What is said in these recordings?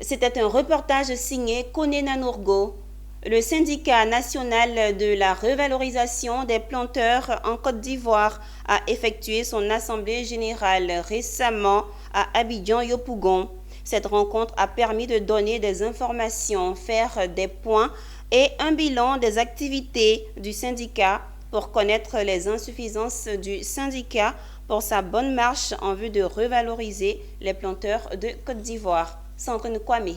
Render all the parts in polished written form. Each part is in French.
C'était un reportage signé Koné Nanourgo. Le syndicat national de la revalorisation des planteurs en Côte d'Ivoire a effectué son assemblée générale récemment à Abidjan-Yopougon. Cette rencontre a permis de donner des informations, faire des points et un bilan des activités du syndicat pour connaître les insuffisances du syndicat pour sa bonne marche en vue de revaloriser les planteurs de Côte d'Ivoire. Sandrine Kwame.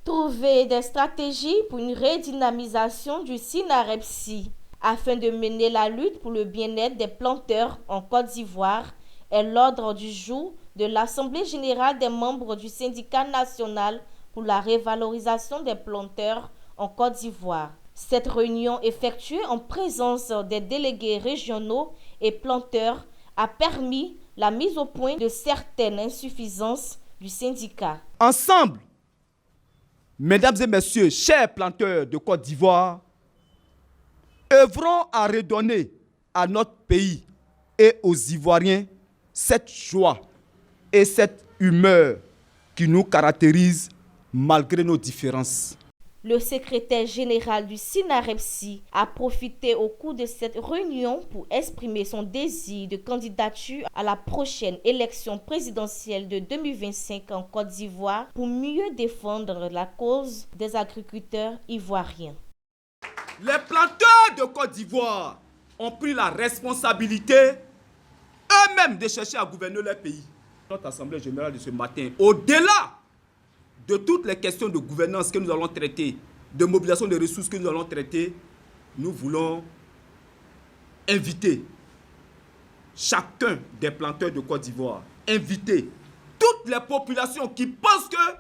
Trouver des stratégies pour une redynamisation du SINAREPSI afin de mener la lutte pour le bien-être des planteurs en Côte d'Ivoire est l'ordre du jour de l'Assemblée générale des membres du syndicat national pour la revalorisation des planteurs en Côte d'Ivoire. Cette réunion effectuée en présence des délégués régionaux et planteurs a permis la mise au point de certaines insuffisances du syndicat. Ensemble, mesdames et messieurs, chers planteurs de Côte d'Ivoire, œuvrons à redonner à notre pays et aux Ivoiriens cette joie et cette humeur qui nous caractérise malgré nos différences. Le secrétaire général du SINAREPSI a profité au cours de cette réunion pour exprimer son désir de candidature à la prochaine élection présidentielle de 2025 en Côte d'Ivoire pour mieux défendre la cause des agriculteurs ivoiriens. Les planteurs de Côte d'Ivoire ont pris la responsabilité eux-mêmes de chercher à gouverner leur pays. Notre assemblée générale de ce matin, au-delà de toutes les questions de gouvernance que nous allons traiter, de mobilisation des ressources que nous allons traiter, nous voulons inviter chacun des planteurs de Côte d'Ivoire, inviter toutes les populations qui pensent que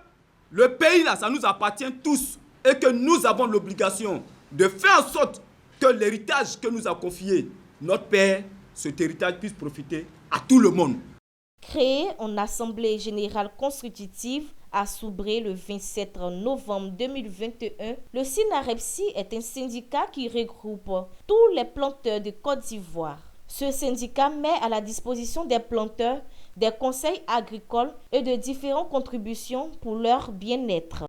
le pays là, ça nous appartient tous et que nous avons l'obligation de faire en sorte que l'héritage que nous a confié notre père, cet héritage puisse profiter à tout le monde. Créé en Assemblée générale constitutive à Soubré le 27 novembre 2021, le SINAREPSI est un syndicat qui regroupe tous les planteurs de Côte d'Ivoire. Ce syndicat met à la disposition des planteurs des conseils agricoles et de différentes contributions pour leur bien-être.